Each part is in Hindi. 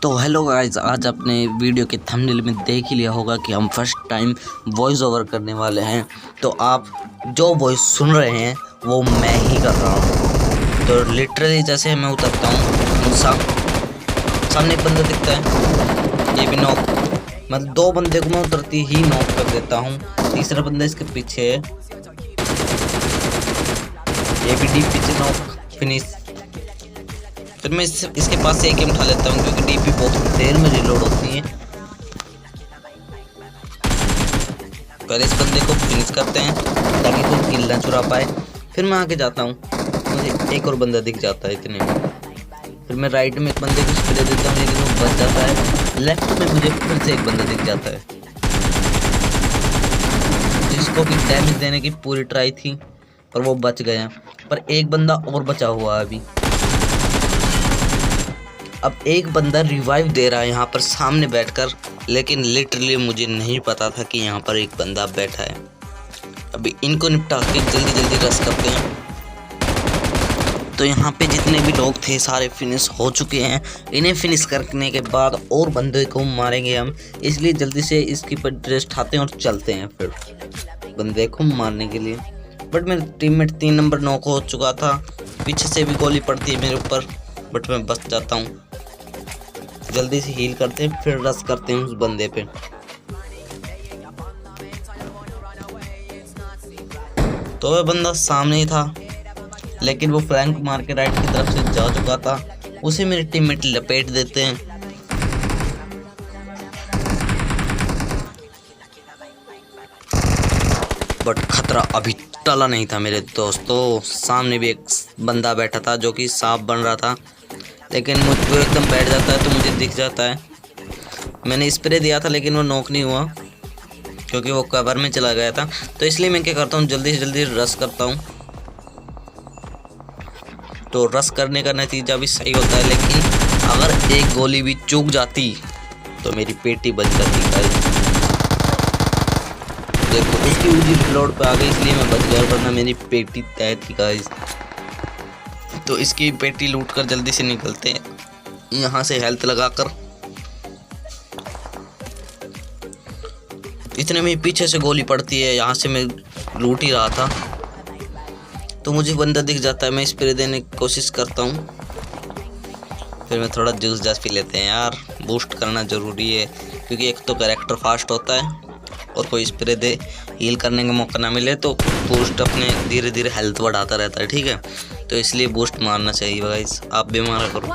तो हेलो गाइस, आज अपने वीडियो के थंबनेल में देख ही लिया होगा कि हम फर्स्ट टाइम वॉइस ओवर करने वाले हैं। तो आप जो वॉइस सुन रहे हैं वो मैं ही कर रहा हूँ। तो लिटरली जैसे मैं उतरता हूँ सामने एक बंदा दिखता है, ये भी नॉक, मतलब दो बंदे को मैं उतरती ही नॉक कर देता हूँ। तीसरा बंदा इसके पीछे है, ये भी डीप पीछे नॉक, फिनिश। फिर मैं इसके पास से एकेम उठा लेता हूँ क्योंकि डीपी बहुत देर में रिलोड होती है। पहले इस बंदे को फिनिश करते हैं ताकि कोई किल ना चुरा पाए। फिर मैं आगे जाता हूँ, मुझे एक और बंदा दिख जाता है इतने में। फिर मैं राइट में एक बंदे को स्प्रे देता हूँ लेकिन वो बच जाता है। लेफ्ट में मुझे फिर से एक बंदा दिख जाता है जिसको भी डैमेज देने की पूरी ट्राई थी पर वो बच गया। पर एक बंदा और बचा हुआ है अभी। अब एक बंदा रिवाइव दे रहा है यहाँ पर सामने बैठकर, लेकिन लिटरली मुझे नहीं पता था कि यहाँ पर एक बंदा बैठा है। अभी इनको निपटा के जल्दी जल्दी रश करते हैं। तो यहाँ पे जितने भी लोग थे सारे फिनिश हो चुके हैं। इन्हें फिनिश करने के बाद और बंदे को मारेंगे हम, इसलिए जल्दी से इसकी पर ड्रेस उठाते हैं और चलते हैं फिर बंदे को मारने के लिए। बट मेरे टीममेट 3 नंबर नॉक हो चुका था। पीछे से भी गोली पड़ती है मेरे ऊपर बट मैं बच जाता हूँ। जल्दी से हील करते हैं फिर रश करते हैं उस बंदे पे। तो वह बंदा सामने ही था लेकिन वो फ्लैंक मार के राइट की तरफ से जा चुका था। उसे मेरे टीममेट लपेट देते हैं। बट खतरा अभी टला नहीं था मेरे दोस्तों। सामने भी एक बंदा बैठा था जो कि सांप बन रहा था, लेकिन मुझको एकदम बैठ जाता है तो मुझे दिख जाता है। मैंने स्प्रे दिया था लेकिन वो नॉक नहीं हुआ क्योंकि वो कवर में चला गया था। तो इसलिए मैं क्या करता हूँ, जल्दी से जल्दी रश करता हूँ। तो रश करने का नतीजा भी सही होता है, लेकिन अगर एक गोली भी चूक जाती तो मेरी पेटी बच जाती गाइस। देखो उसकी उजी रिलोड पे आ गई इसलिए मैं बच गया, वरना मेरी पेटी तय थी गाइस। तो इसकी पेटी लूट कर जल्दी से निकलते हैं यहाँ से हेल्थ लगाकर। इतने में पीछे से गोली पड़ती है, यहाँ से मैं लूट ही रहा था तो मुझे बंदा दिख जाता है। मैं स्प्रे देने की कोशिश करता हूँ। फिर मैं थोड़ा जूस जास पी लेते हैं यार, बूस्ट करना ज़रूरी है क्योंकि एक तो कैरेक्टर फास्ट होता है और कोई स्प्रे दे हील करने का मौका ना मिले तो बूस्ट अपने धीरे धीरे हेल्थ बढ़ाता रहता है, ठीक है। तो इसलिए बूस्ट मारना चाहिए गाइस, आप भी मारा करो।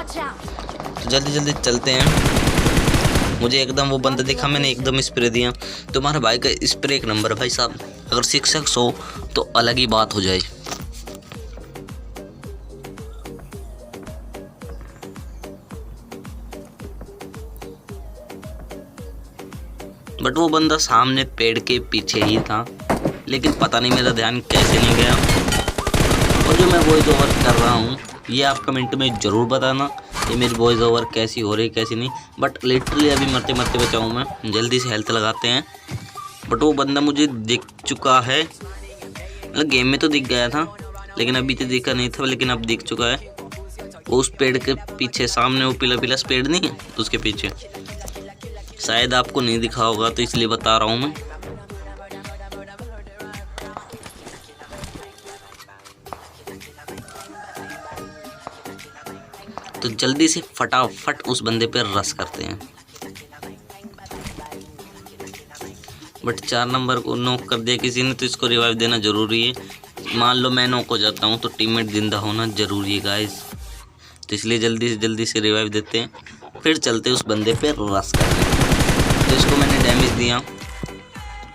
तो जल्दी जल्दी चलते हैं। मुझे एकदम वो बंदा दिखा, मैंने एकदम स्प्रे दिया। तुम्हारे भाई का स्प्रे एक नंबर भाई साहब, अगर 6x हो तो अलग ही बात हो जाए। बट वो बंदा सामने पेड़ के पीछे ही था, लेकिन पता नहीं मेरा ध्यान कैसे नहीं गया। और जो मैं वॉइस ओवर कर रहा हूँ ये आप कमेंट में ज़रूर बताना ये मेरी वॉइस ओवर कैसी हो रही कैसी नहीं। बट लिटरली अभी मरते मरते बचा हूँ मैं। जल्दी से हेल्थ लगाते हैं। बट वो बंदा मुझे दिख चुका है, मतलब गेम में तो दिख गया था लेकिन अभी तो दिखा नहीं था, लेकिन अब दिख चुका है। वो उस पेड़ के पीछे सामने वो पीला पीला पेड़ नहीं है उसके पीछे, शायद आपको नहीं दिखा होगा तो इसलिए बता रहा हूँ मैं। तो जल्दी से फटाफट उस बंदे पे रश करते हैं। बट 4 नंबर को नॉक कर दिया किसी ने तो इसको रिवाइव देना जरूरी है। मान लो मैं नॉक हो जाता हूँ तो टीममेट जिंदा होना जरूरी है गाइस। तो इसलिए जल्दी से रिवाइव देते हैं फिर चलते उस बंदे पे रश करते हैं। तो इसको मैंने डैमेज दिया,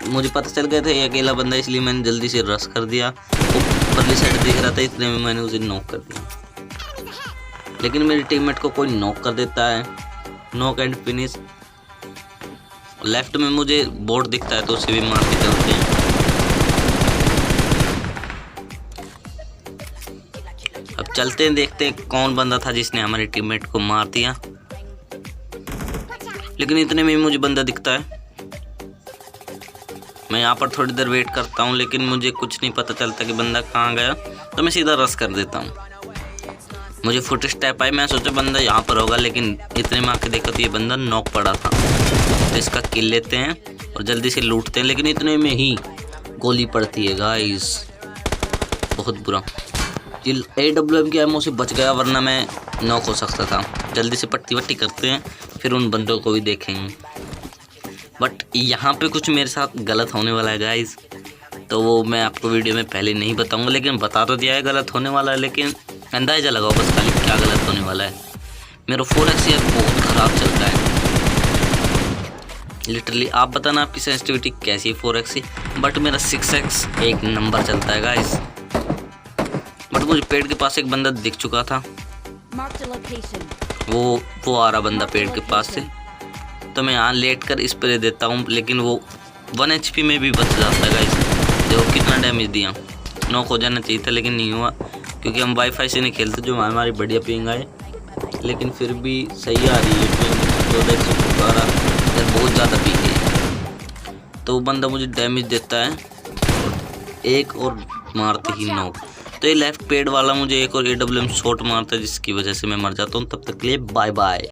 मुझे पता चल गया था ये अकेला बंदा, इसलिए मैंने जल्दी से रश कर दिया। वो परली साइड दिख रहा था इतने में मैंने उसे नॉक कर दिया, लेकिन मेरे टीममेट को कोई नॉक कर देता है। Knock and finish. लेफ्ट में मुझे बोर्ड दिखता है तो उसे भी मार के चलते हैं। अब चलते हैं, देखते हैं कौन बंदा था जिसने हमारे टीममेट को मार दिया। लेकिन इतने में मुझे बंदा दिखता है। मैं यहाँ पर थोड़ी देर वेट करता हूँ लेकिन मुझे कुछ नहीं पता चलता कि बंदा कहाँ गया, तो मैं सीधा रश कर देता हूँ। मुझे फुट स्टेप आई, मैं सोचा बंदा यहाँ पर होगा, लेकिन इतने में आके देखा तो ये बंदा नॉक पड़ा था। तो इसका किल लेते हैं और जल्दी से लूटते हैं, लेकिन इतने में ही गोली पड़ती है गाइस, बहुत बुरा। ये AWM की एमओ से बच गया, वरना मैं नॉक हो सकता था। जल्दी से पट्टी वट्टी करते हैं, फिर उन बंदों को भी देखेंगे। बट यहाँ पे कुछ मेरे साथ गलत होने वाला है गाइस, तो वो मैं आपको वीडियो में पहले नहीं बताऊंगा, लेकिन बता तो दिया है गलत होने वाला है, लेकिन अंदाज़ा लगाओ बस खाली क्या गलत होने वाला है। मेरा 4x यार बहुत ख़राब चलता है लिटरली। आप बताना आपकी सेंसिटिविटी कैसी है 4x की, बट मेरा 6x एक नंबर चलता है गाइस। बट मुझे पेड़ के पास एक बंदा दिख चुका था, वो आ रहा बंदा पेड़ के पास से, तो मैं यहाँ लेट कर स्प्रे देता हूँ, लेकिन वो 1 HP में भी बच जाता है गाइस। देखो कितना डैमेज दिया, नॉक हो जाना चाहिए था लेकिन नहीं हुआ, क्योंकि हम वाईफाई से नहीं खेलते जो हमारी बढ़िया पिंग आए, लेकिन फिर भी सही आ रही है पिंग 1412 यार, बहुत ज़्यादा पिंग है। तो वो बंदा मुझे डैमेज देता है, एक और मारते ही नॉक। तो ये लेफ्ट पेड वाला मुझे एक और AWM शॉट मारता है, जिसकी वजह से मैं मर जाता हूँ। तब तक के लिए बाय बाय।